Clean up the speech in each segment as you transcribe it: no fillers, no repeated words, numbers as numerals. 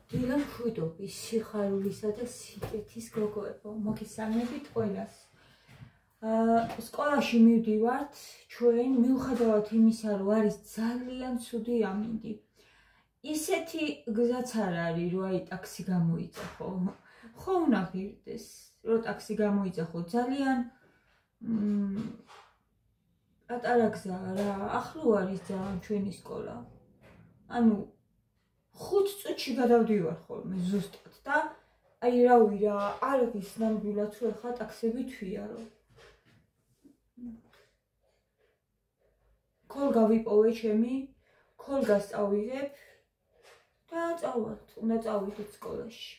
დილა მშვიდობის, სიხარულისა და სიკეთის გოგოებო, მოგესალმებით ყველას. სკოლაში მივდივართ, ჩვენ მიუხედავად იმისა, რომ არის ძალიან ცუდი ამინდი. ისეთი გზაც არ არის, რომ აი ტაქსი გამოიძახო. ხო უნდა ღირდეს, რომ ტაქსი გამოიძახო, ძალიან პატარა გზაა რა, ახლო არის ძალიან ჩვენი სკოლა. ანუ 5 წუთში გადავდივარ ხოლმე ზუსტად და აი რავი რა, არ არის ნამდვილად რომ ხა ტაქსები თვიარო. კოლგა ვიპოვე ჩემი, კოლგას წავიღებ და წავალთ, უნდა წავიდეთ სკოლაში.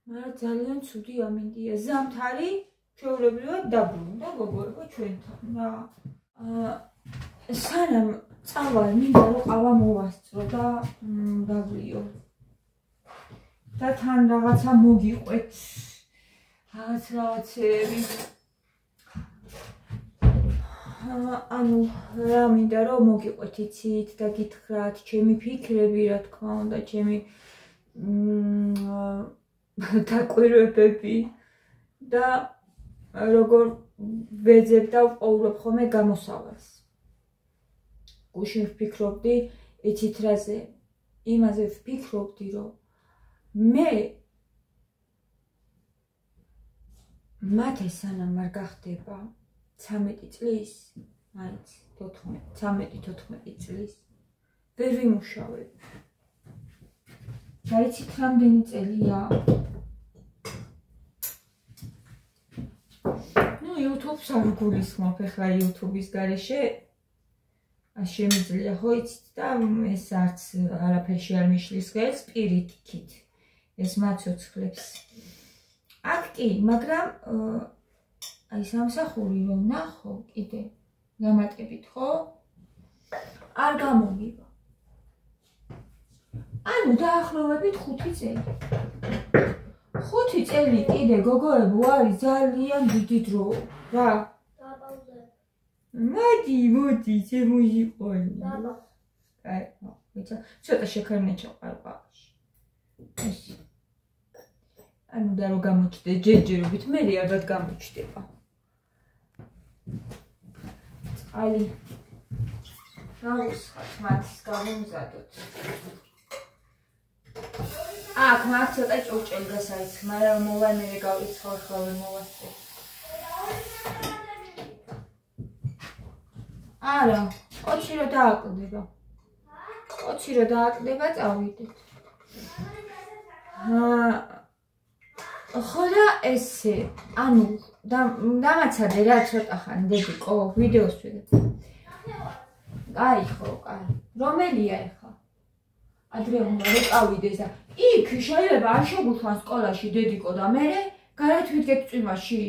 მაგრამ ძალიან ცუდი ამინდია, ზამთარი ჩვეულებრივად დაბრუნდა გოგოებო ჩვენთან რა. სანამ წავალ, მინდა რომ ყავა მოვასწრო და გავლიო. და თან რაღაცა მოგიყვეთ. რაღაცები. ანუ რა მინდა რომ მოგიყვეთ იცით და გითხრათ ჩემი ფიქრები, რა თქმა უნდა, ჩემი დაკვირვებები და როგორ ვეძებ და ვყოვრობ ხოლმე გამოსავალს. გუშინ ვფიქრობდი, იცით რაზე? იმაზე ვფიქრობდი, რომ მე მათე სანამ არ გახდება 13 წლის, მაინც 13-14 წლის ვერ ვიმუშავებ. და იცით რამდენი წელია? YouTube-ს არ გულისხმობ, ეხლა YouTube-ის გარეშე შემიძლია ხო იცით და ეს არც არაფერში არ მიშლის ხელს პირიქით. ეს მაცოცხლებს. აქ კი, მაგრამ აი სამსახური რომ ნახო კიდე გამატებით ხო? არ გამომივა. ანუ დაახლოებით 5 წელი. 5 წელი კიდე გოგოებო არის ძალიან დიდი დრო რა. მოდი, შემოიყვანი. აი, ვიცი, ცოტა შექერნა ჩაყარყავში. ეს ანუ და რომ გამოჩდე ჯერჯერობით, მე რეალურად გამოჩდება. აი, გავუსხათ მათს გავუმზადოთ. აქ მაგ ცოტა ჭურჭელი გასაიცხ, მაგრამ მოვანერე გავიცხავ, ხო ვერ მოვასწრე. არა, 20 რო დააკლდება. 20 რო დააკლდება, წავიდეთ. ხო და ესე, ანუ დამაცადე რა ცოტა ხანი დედიკო, ვიდეოს ვიღებ. აი ხო, აი. რომელია ეხა? ადრე უნდა რომ წავიდეს და იქ შეიძლება არ შეგუშვან სკოლაში დედიკო და მე გარეთ ვიდგეთ წვიმაში.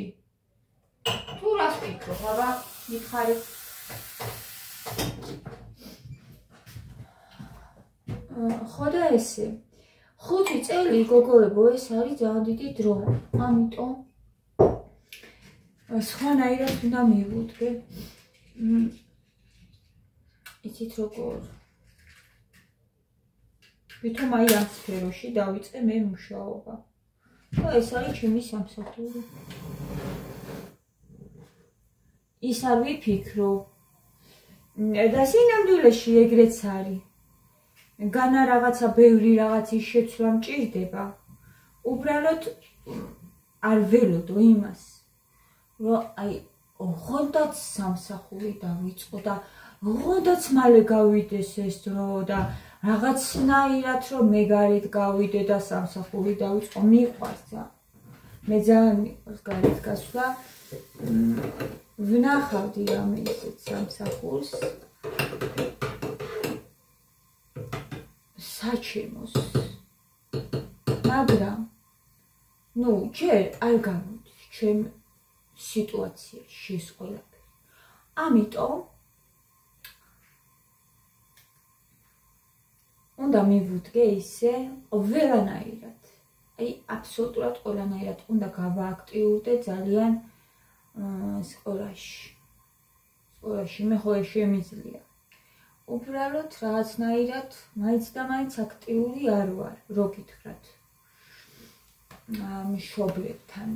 თუ რას ვფიქრობ, აბა, მითხარი. ხო და ესე 5 წელი გოგოებო ეს არის ძალიან დიდი დრო. ამიტომ სხვანაირად უნდა მივუდგე. იცით როგორ? ვითომ აი ამ სფეროში დავიწყე მე მუშაობა. და ეს არის ჩემი სამსახური. ის არ ვიფიქრო. და სინამდვილეში ეგრეც არის. განა რაღაცა ბევრი რაღაცის შეცვლა მჭირდება. უბრალოდ არ ველოდო იმას, რომ აი ოღონდაც სამსახური დავიწყო და ოღონდაც მალე გავიდეს ეს დრო და რაღაცნაირად რომ მე გარეთ გავიდე და სამსახური დავიწყო, მიყვარს და მე ძალიან მიყვარს გარეთ გასვლა. ვნახავდი რამე ისეთ სამსახურს. საჩემოს. მაგრამ ჯერ არ გამოდის ჩემ სიტუაციაში ეს ყველაფერი. ამიტომ უნდა მივუდგე ისე ყველანაირად. აი აბსოლუტურად ყველანაირად უნდა გავააქტიურდე ძალიან სკოლაში. სკოლაში მე ხო შემიძლია. უბრალოდ რაღაცნაირად მაინც და მაინც აქტიური არ ვარ, რო გითხრათ. მშობლებთან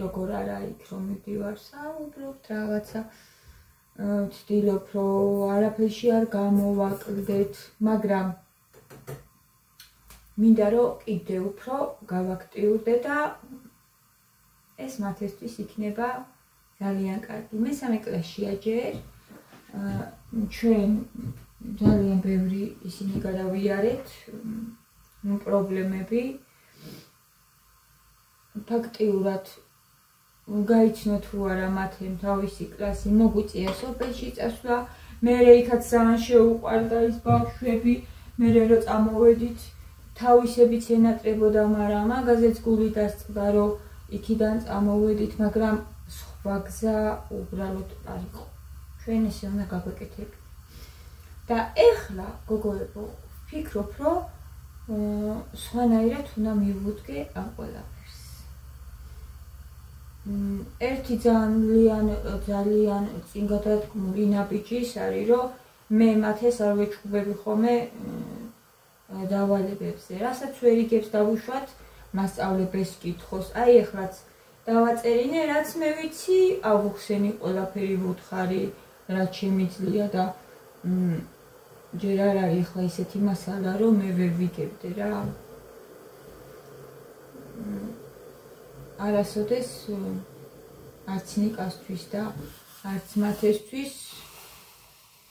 როგორ არა იქ რომ მივდივარ, საუბრობთ რაღაცა ვცდილობ რომ არაფერში არ გამოვაკლდეთ, მაგრამ მინდა რომ კიდევ უფრო გავაქტიურდე და ეს მათთვის იქნება ძალიან კარგი. მესამე კლასშია ჯერ ჩვენ ძალიან ბევრი ისინი გადავიარეთ პრობლემები. ფაქტიურად გაიცნო თუ არა მათემ თავისი კლასი მოგვიწია სოფელში წასვლა, მერე იქაც ძალიან შეუყვარდა ის ბავშვები, მერე რო წამოვედით თავისებიც ენატრებოდა, მაგრამ მაგაზეც გული დასწყდა რომ იქიდან წამოვედით, მაგრამ სხვა გზა უბრალოდ არ იყო. ჩვენ ესე უნდა გაგვეკეთებინათ. და ეხლა გოგოებო, ვფიქრობ რომ სხვანაირად უნდა მივუდგე ამ ყველაფერს. ერთი ძალიან წინ გადადგმული ნაბიჯი ის არის, რომ მე მათეს არ ვეჩხუბები ხოლმე დავალებებზე, რასაც ვერ იგებს დავუშვათ მასწავლებელს კითხოს. აი ეხლაც დავაწერინე, რაც მე ვიცი, ავუხსენი ყველაფერი ვუთხარი, რაც შემიძლია და ჯერ არ არის ახლა ისეთი მასალა, რომ მე ვერ ვიგებდე რა. არასოდეს არც ნიკასთვის და არც მათესთვის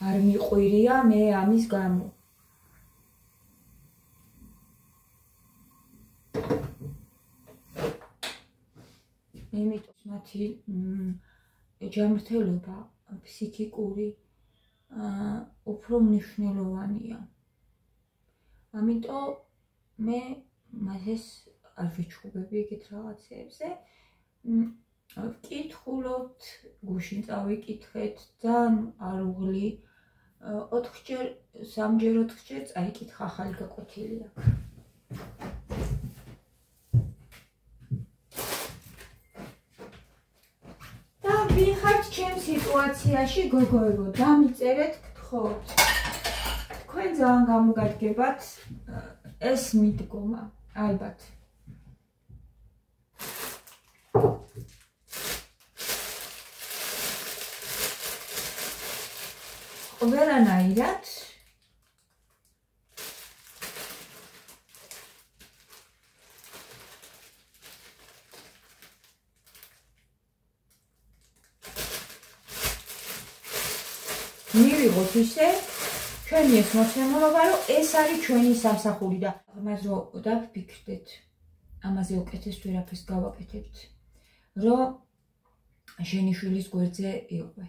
არ მიყვირია მე ამის გამო. იმიტომ მათი ჯანმრთელობა ფსიქიკური უფრო მნიშვნელოვანია. ამიტომ მე მათეს არ ვეჩხუბები ეგეთ რაღაცებზე. ვკითხულობთ, გუშინ წავიკითხეთ, ძალიან არ უღლი 4-ჯერ, 3-ჯერ, 4-ჯერ წაიკითხა, ახალი გაკვეთილი აქვს. და ვიხართ ჩემ სიტუაციაში, გოგოებო, დამიწერეთ, გთხოვთ. თქვენ ძალიან გამოგადგებათ ეს მიდგომა, ალბათ. ყველანაირად მივიღოთ ისე ჩვენი ეს მოცემულობა, რომ ეს არის ჩვენი სამსახური და ამაზე დავფიქრდეთ, ამაზე უკეთეს ვერაფერს გავაკეთებთ, რომ შენიშვილის გვერდზე იყვე.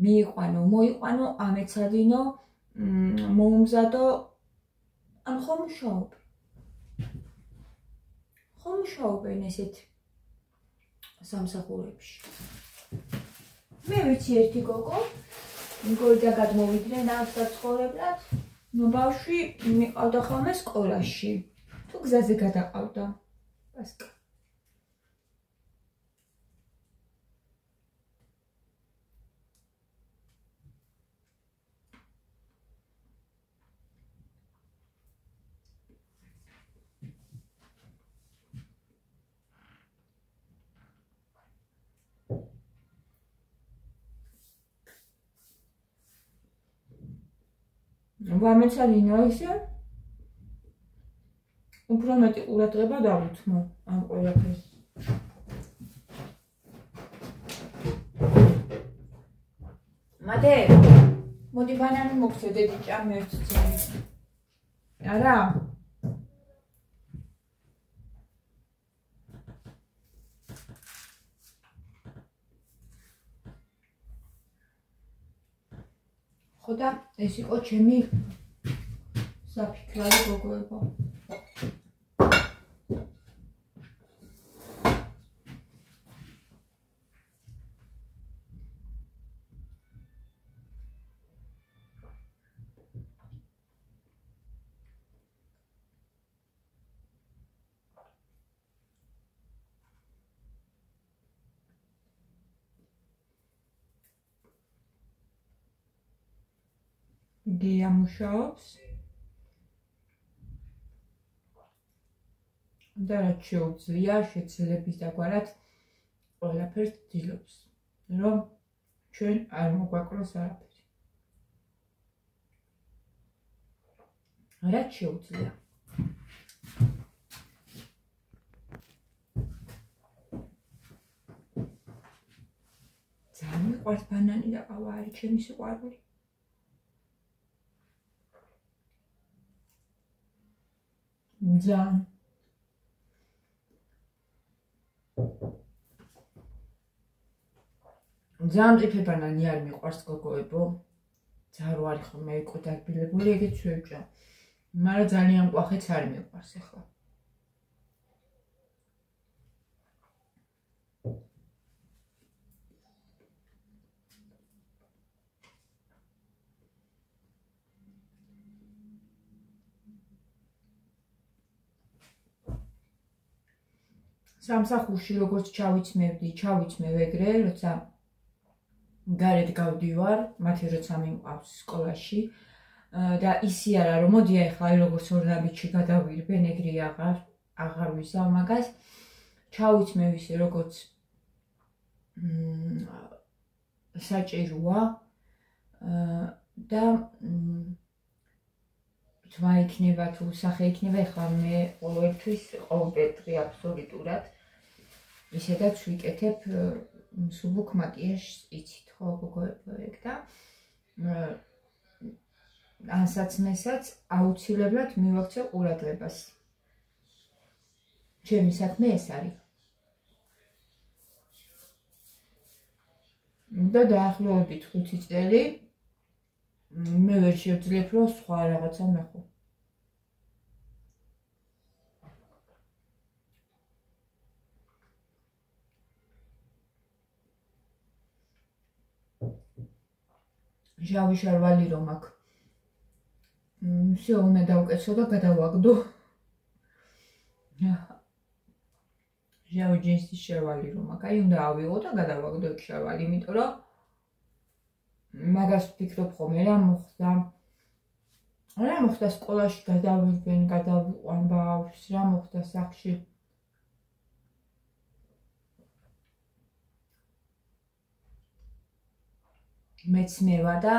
მიიყვანო, მოიყვანო, ამეცადინო, მოუმზადო, ან ხომ მუშაობენ. ხომ მუშაობენ ესეთ სამსახურებში. მე ვიცი ერთი გოგო, გოიდა გადმოვიდნენ ამ საცხოვრებლად, ბავშვი მიყავდა ხოლმე სკოლაში. თუ გზაზე გადაყავდა. პასკა. ვამეცადინო ისე, უფრო მეტი ყურადღება დავუთმო ამ ყველაფერს. მადე, მოდი ბანანი მოგცე, დედი ჭამე ერთ წელი. არა? ხო და ეს იყო ჩემი საფიქრალი გოგოებო. იგი ამუშავებს და რაც შეუძლია შეძლების დაგვარად ყველაფერს ცდილობს, რომ ჩვენ არ მოგვაკლოს არაფერი. რაც შეუძლია. ძალიან მიყვარს ბანანი და ყავა, არის ჩემი სიყვარული. ძალიან მწიფე ბანანი არ მიყვარს გოგოებო. ძალიან რო არის ხოლმე იყო დაგბილებული, ეგეც შევჭა. მაგრამ ძალიან ყვახეც არ მიყვარს ახლა. სამსახურში როგორც ჩავიცმევ ეგრე, როცა გარეთ გავდივარ, მათი როცა მიმყავს სკოლაში და ისი არა რომ მოდი ახლა როგორც ორნაბიჯი გადავირბენ, ეგრე აღარ ვიზავ მაგას. ჩავიცმევ ისე როგორც საჭიროა და თვა იქნება თუ სახე იქნება, ახლა მე ყოველთვის კომპლექტი აბსოლუტურად ისედაც ვიკეთებ მსუბუქ მაკიაჟს იცით ხო გოგოებო ეგ და ანსაცმესაც აუცილებლად მივაქცე ყურადღებას. ჩემი საქმე ეს არის. და დაახლოებით 5 წელი მე ვერ შევძლებ რომ სხვა რაღაცა ნახო. ჟავი შარვალი რომ აქ всё უნდა დავკეცო და გადავაგდო. ჟავი ჯინსის შარვალი რომ აქ აი უნდა ავიღო და გადავაგდო ეგ შარვალი, იმიტომ რომ მაგას ვფიქრობ ხოლმე რა მოხდა სკოლაში გადავიდნენ, გადავიყვან ბავშვს, რა მოხდა სახლში. მეცნევა და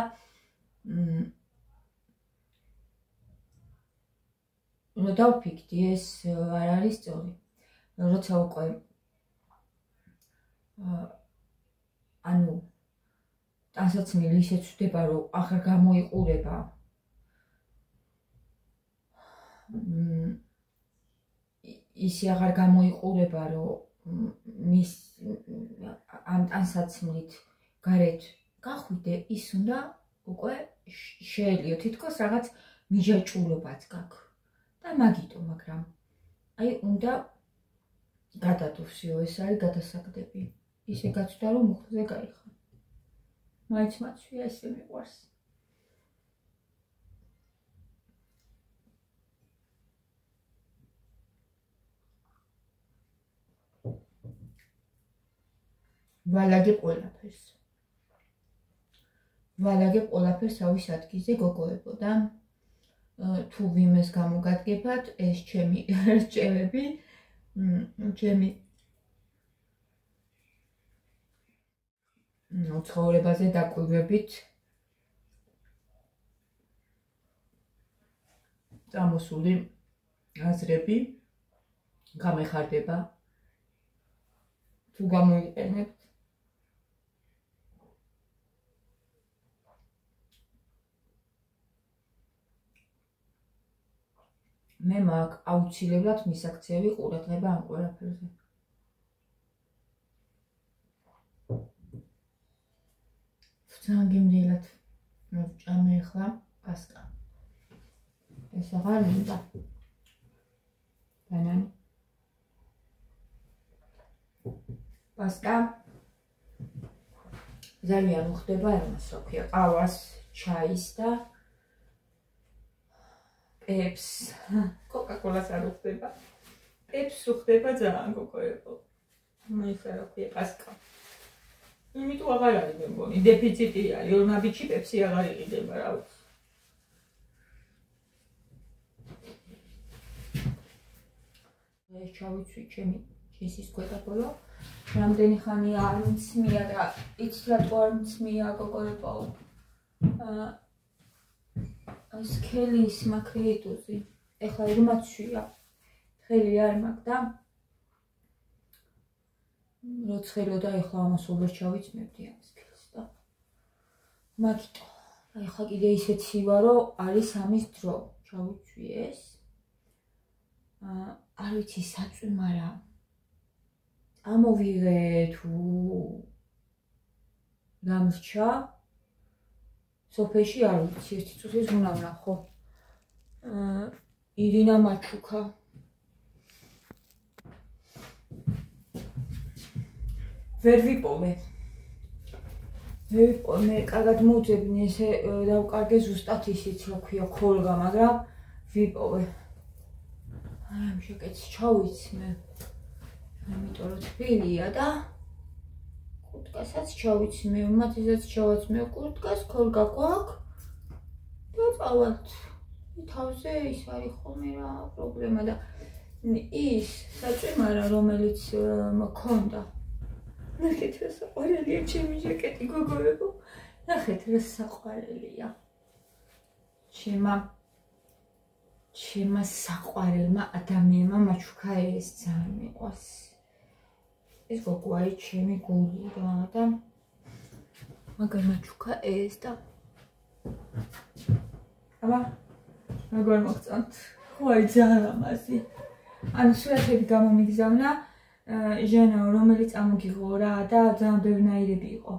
უნდა დავფიქდი ეს არ არის სწორი. როცა უკვე ანუ ტანსაცმელი ისე ცვდება რომ აღარ გამოიყურება ისე აღარ გამოიყურება რომ მის ამ ტანსაცმლით გარეთ გახვიდე, ის უნდა უკვე შეელიო, თითქოს რაღაც მიჯაჭულობაც გაქვს და მაგიტო, მაგრამ აი უნდა გადადოვსიო, ეს არის გადასაგდები. ისე გაცვდა რომ მუხლზე გაიხარ. მაინც მაცვია, ესე მიყვარს. ვალაგებ ყველაფერს ავის ადგილზე გოგოებო და თუ ვიმეს გამოგადგებათ ეს ჩემი რჩევები, ჩემი ცხოვრებაზე დაკვირვებით წამოსული აზრები გამეხარდება თუ გამოიყენებთ. მე მაქვს აუცილებლად მისაქცევი ყურადღება ამ ყველაფერზე. ძალიან გემრიელად მოვჭამე ახლა პასტა. ეს აღარ მინდა. ბანანი. პასტა ძალიან უხდება იმას, რა ქვია, ყავას, ჩაის და პეპს. კოკა-კოლას არ უხდება. პეპს უხდება ძალიან გოგოებო. ეს რა ქვია, პასტა. იმიტომ აღარ არის მე მგონი, დეფიციტი არის, ორნაბიჯი პეპსი აღარ იყიდება, რა ვიცი. ეს ჩავიცვი ჩემი ჯინსის ქვედა-ბოლო. რამდენი ხანია არ მწმია და იცით რატო არ მწმია გოგოებაო. სქელის მაკრეიტუზი. ეხლა იგი მაცვია. ხელი არ მაქვს და როცხელო და ეხლა ამას უბრალოდ ჩავიწმევდი ამ სქელს და მაგიტო. ეხლა კიდე ისეთი ვარ, რომ არის ამის დრო. ჩავიცვი ეს. არ ვიცი საწვი, მაგრამ ამოვიღე თუ გამრჩა სოფეში არ ვიცი ერთი წუთის უნდა ვნახო. ირინა მაჩუკა ვერ ვიპოვე. მე კარგად მოვძებნი ესე დავკარგე ზუსტად ისიც რა ქვია ქოლგა, მაგრამ ვიპოვე. აი ამ ჟაკეტს ჩავიცმე. იმიტომ რომ თბილია და კურტკასაც ჩავიცმე, მათისაც ჩავაცმე კურტკას, ქოლგა გვაქვს და წავალთ. თავზე ის არის ხოლმე რა პრობლემა და ის საწვიმარა რომელიც მქონდა. ნახეთ რა საყვარელია ჩემი ჟაკეტი გოგოებო. ნახეთ რა საყვარელია. ჩემმა საყვარელმა ადამიანმა მაჩუკა ეს ძალიან მიყვარს. ეს გოგო არის ჩემი გული რა და მაგარ მაჩუკა ეს და აბა როგორ მოგწონთ? ხო არის ძალიან ლამაზი. ანუ სურათები გამომიგზავნა ჟენო რომელიც ამოგიღო რა და ძალიან ბევრნაირები იყო.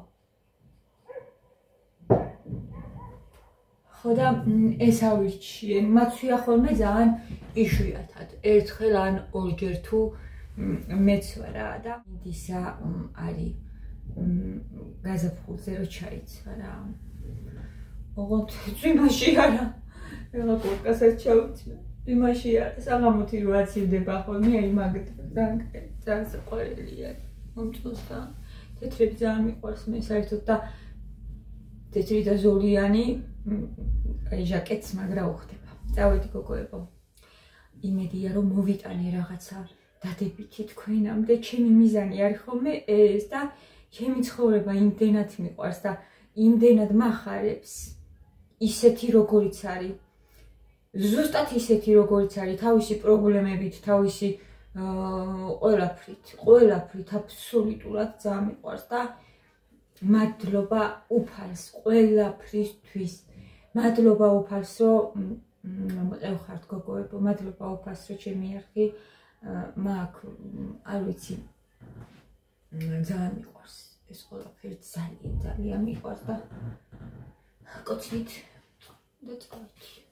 ხო და ეს ავირჩიე, მაცვია ხოლმე ძალიან იშვიათად. ერთხელ ან ორჯერ თუ მეცვა რა და იდისა არის გაზაფხულზე რო ჩაიცვა რა. ოღონდ წვიმაში არა. ეხლა პოდკასტს ჩავიცმე. წვიმაში არა, საღამოთი რო აცივდება ხოლმე აი მაგ ძალიან საყვარელია. მომწონს და თეთრები ძალიან მიყვარს მე საერთოდ და თეთრი და ზოლიანი აი ჟაკეტს მაგრა უხდება. წავედი გოგოებო. იმედია რომ მოვიტანე რაღაცა დადებითი თქვენამდე. ჩემი მიზანი არის ხოლმე ეს და ჩემი ცხოვრება იმდენად მიყვარს და იმდენად მახარებს ისეთი როგორიც არის. ზუსტად ისეთი როგორიც არის, თავისი პრობლემებით, თავისი ყველაფრით აბსოლუტურად ძალიან მიყვარს და მადლობა უფალს ყველაფრისთვის. მადლობა უფალს, რომ მყევხართ გოგოებო, მადლობა უფალს, რომ ჩემი არხი მაქვს, არ ვიცი, ძალიან მიყვარს ეს ყველაფერი, ძალიან მიყვარს და კოცნით და წავედი.